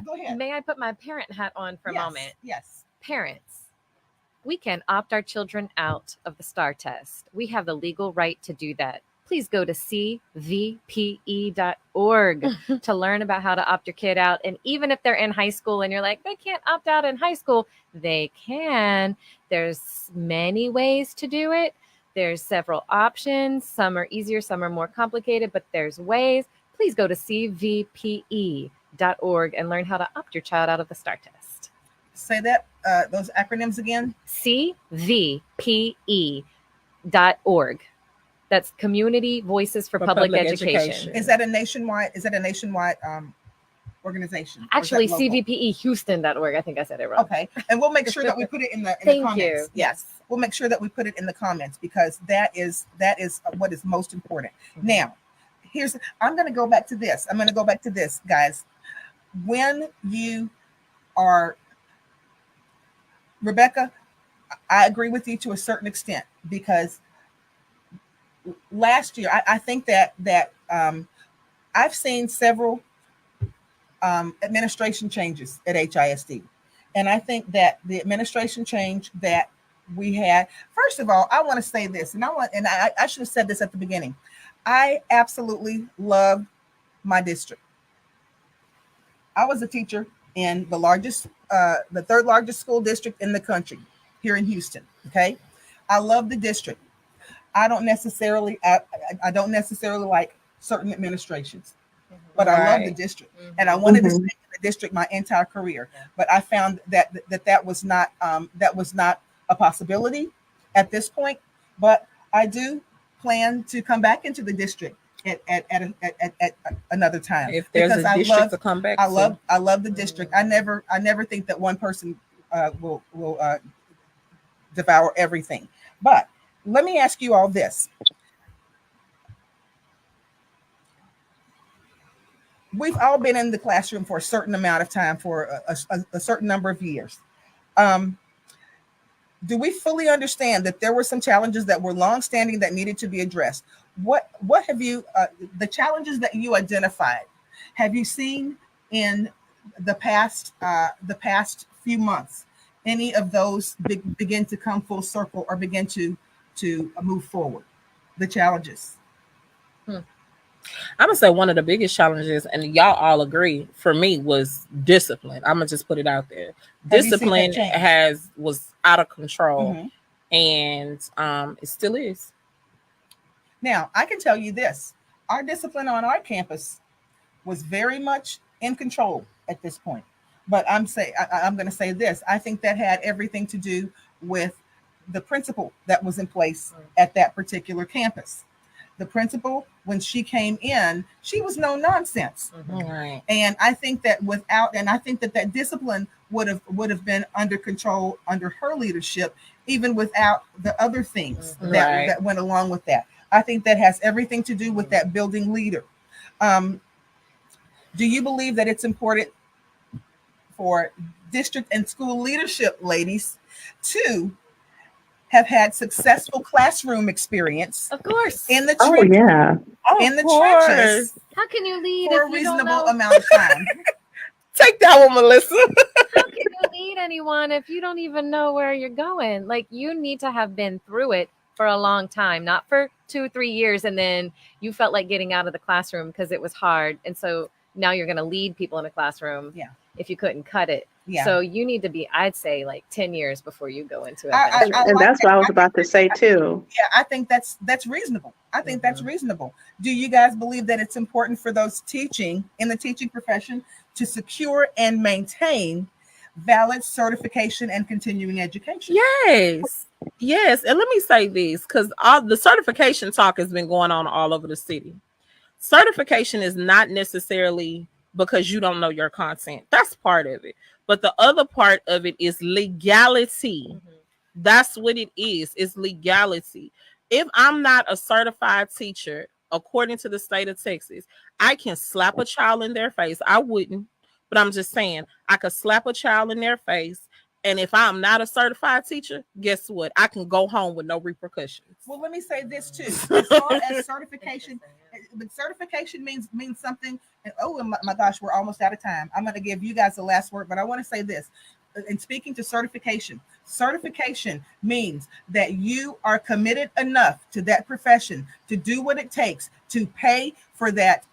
go ahead. May I put my parent hat on for a moment? Yes. Parents, we can opt our children out of the STAR test. We have the legal right to do that. Please go to cvpe.org to learn about how to opt your kid out. And even if they're in high school and you're like, they can't opt out in high school, they can. There's many ways to do it. There's several options. Some are easier, some are more complicated, but there's ways. Please go to cvpe.org and learn how to opt your child out of the STAR test. Say that, those acronyms again. cvpe.org. That's Community Voices for Public Education. Is that a nationwide organization? Actually, cvpehouston.org. I think I said it wrong. Okay. And we'll make sure that we put it in the Thank comments. you. Yes. We'll make sure that we put it in the comments, because that is what is most important. Mm-hmm. Now, I'm going to go back to this. Guys. When you are, Rebecca, I agree with you to a certain extent, because last year I think that I've seen several administration changes at HISD, and I think that the administration change that we had, first of all, I want to say this, and I should have said this at the beginning. I absolutely love my district. I was a teacher in the third largest school district in the country, here in Houston. Okay, I love the district. I don't necessarily like certain administrations, but I love the district, and I wanted to stay in the district my entire career. But I found that was not a possibility at this point. But I do plan to come back into the district at another time. If there's a district to come back, I love the district. I never think that one person will devour everything. But let me ask you all this. We've all been in the classroom for a certain amount of time, for a certain number of years. Do we fully understand that there were some challenges that were longstanding that needed to be addressed? What have you, the challenges that you identified, have you seen in the past few months, any of those begin to come full circle or begin to move forward? The challenges. I'm gonna say one of the biggest challenges, and y'all all agree, for me, was discipline. I'm gonna just put it out there. Discipline was out of control, and it still is. Now, I can tell you this: our discipline on our campus was very much in control at this point. But I'm going to say this: I think that had everything to do with the principal that was in place at that particular campus. the principal, when she came in, she was no nonsense. Right. And I think that that discipline would have been under control under her leadership, even without the other things that went along with that. I think that has everything to do with that building leader. Do you believe that it's important for district and school leadership, ladies, to have had successful classroom experience? Of course. In the Oh, trenches, yeah. in the trenches How can you lead for if a you don't reasonable know? amount of time. Take that one, Melissa. How can you lead anyone if you don't even know where you're going? Like, you need to have been through it for a long time, not for 2-3 years, and then you felt like getting out of the classroom because it was hard, and so now you're going to lead people in a classroom. Yeah. If you couldn't cut it. Yeah. So you need to be, I'd say, like 10 years before you go into it. And like that's what I was about to say too. Yeah, I think that's reasonable. I think that's reasonable. Do you guys believe that it's important for those teaching in the teaching profession to secure and maintain valid certification and continuing education? Yes. And let me say this, because all the certification talk has been going on all over the city. Certification is not necessarily because you don't know your content. That's part of it. But the other part of it is legality. That's what it is. It's legality. If I'm not a certified teacher, according to the state of Texas, I can slap a child in their face. I wouldn't, but I'm just saying I could slap a child in their face. And if I'm not a certified teacher, guess what? I can go home with no repercussions. Well, let me say this too. As far as certification, but certification means something. And oh my gosh, we're almost out of time. I'm going to give you guys the last word, but I want to say this. In speaking to certification means that you are committed enough to that profession to do what it takes to pay for that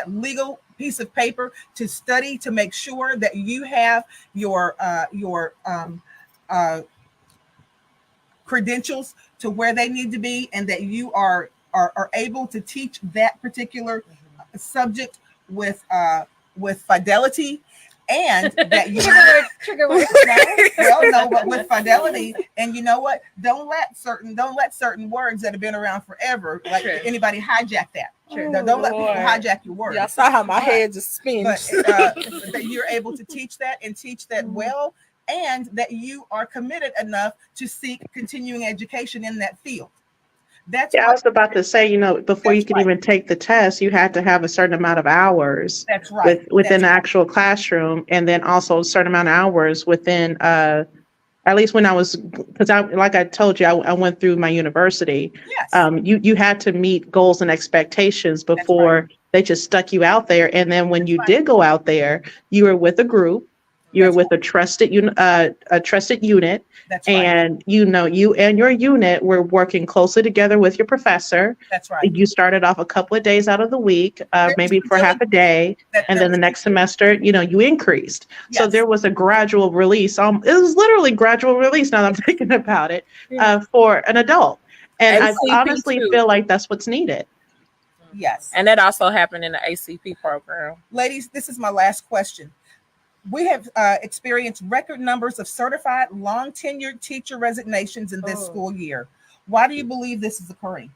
legal piece of paper, to study, to make sure that you have your credentials to where they need to be, and that you are able to teach that particular subject with fidelity, and that you trigger word. no, but with fidelity. And you know what? Don't let certain words that have been around forever, like anybody hijack that. Don't let people hijack your words. Y'all saw how my head just spins. But that you're able to teach that and teach that well, and that you are committed enough to seek continuing education in that field. That's I was about to say, before you could even take the test, you had to have a certain amount of hours within the actual classroom, and then also a certain amount of hours within, at least when I was, because like I told you, I went through my university. Yes. You had to meet goals and expectations before they just stuck you out there. And then when you did go out there, you were with a group. You're with a trusted unit, That's and you and your unit were working closely together with your professor. That's right. You started off a couple of days out of the week, maybe for half a day, and then the next semester, you increased. Yes. So there was a gradual release. It was literally gradual release. Now that I'm thinking about it, for an adult, and I honestly feel like that's what's needed. Yes, and that also happened in the ACP program. Ladies, this is my last question. We have experienced record numbers of certified long tenured teacher resignations in this school year. Why do you believe this is occurring?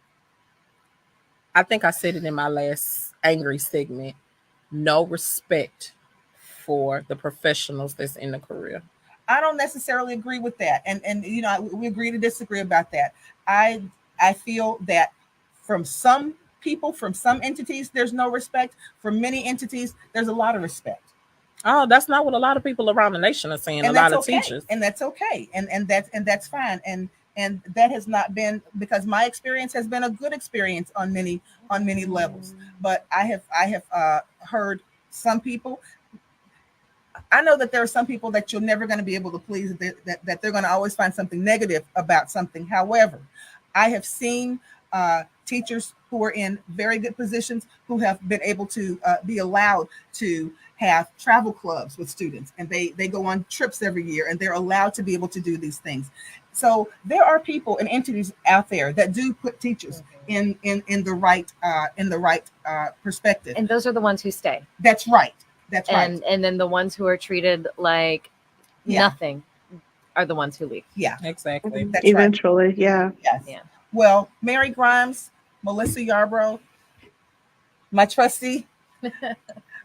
I think I said it in my last angry segment. No respect for the professionals that's in the career. I don't necessarily agree with that. And we agree to disagree about that. I feel that from some people, from some entities, there's no respect. For many entities, there's a lot of respect. Oh, that's not what a lot of people around the nation are saying. A lot of teachers, and that's okay, and that's fine, and that has not been, because my experience has been a good experience on many levels. But I have heard some people. I know that there are some people that you're never going to be able to please. That they're going to always find something negative about something. However, I have seen teachers who are in very good positions who have been able to be allowed to have travel clubs with students, and they go on trips every year, and they're allowed to be able to do these things. So there are people and entities out there that do put teachers in the right perspective, and those are the ones who stay. That's right. That's right. And then the ones who are treated like nothing are the ones who leave. Yeah, exactly. That's eventually, right. Yes. Yeah. Well, Mary Grimes, Melissa Yarbrough, my trustee,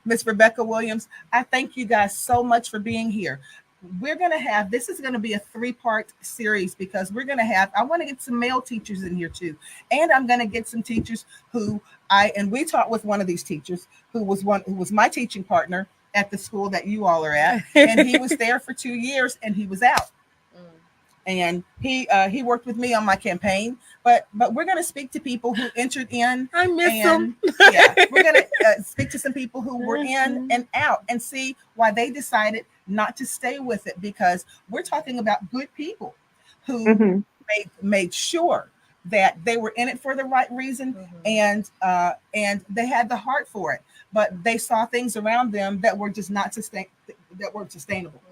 Miss Rebecca Williams, I thank you guys so much for being here. This is going to be a 3-part series because I want to get some male teachers in here too. And I'm going to get some teachers and we taught with one of these teachers who was my teaching partner at the school that you all are at. And he was there for 2 years and he was out. And he worked with me on my campaign, but we're going to speak to people who entered in. I miss them. Yeah, we're going to speak to some people who were in and out and see why they decided not to stay with it, because we're talking about good people who made sure that they were in it for the right reason, and they had the heart for it, but they saw things around them that were just not sustainable.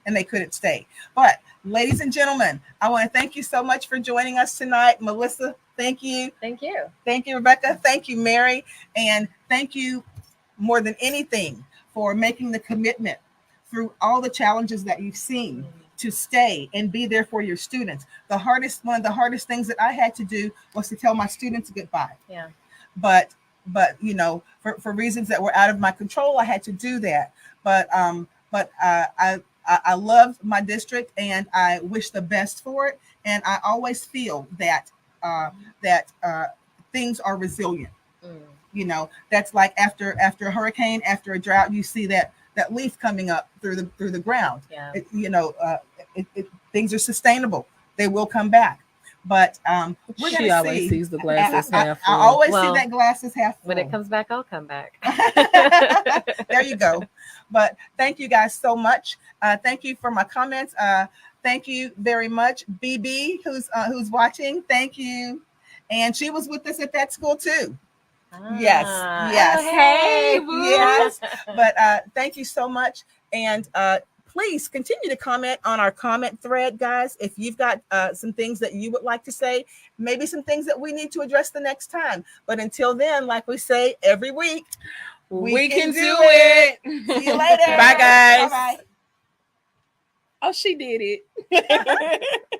And they couldn't stay. But ladies and gentlemen, I want to thank you so much for joining us tonight. Melissa, thank you. Thank you. Thank you, Rebecca. Thank you, Mary. And thank you more than anything for making the commitment through all the challenges that you've seen to stay and be there for your students. One of the hardest things that I had to do was to tell my students goodbye. Yeah. But for reasons that were out of my control, I had to do that. But I love my district and I wish the best for it. And I always feel that things are resilient. That's like after a hurricane, after a drought, you see that leaf coming up through the ground. Yeah. Things are sustainable. They will come back. But she always sees the glass as half full. I always see that glass is half full. When it comes back, I'll come back. There you go. But thank you guys so much. Thank you for my comments. Thank you very much, BB, who's watching. Thank you. And she was with us at that school too. Yes. Oh, hey, yes. But thank you so much. And please continue to comment on our comment thread, guys. If you've got some things that you would like to say, maybe some things that we need to address the next time. But until then, like we say every week, we can do it. See you later. Bye, guys. Bye-bye. Oh, she did it.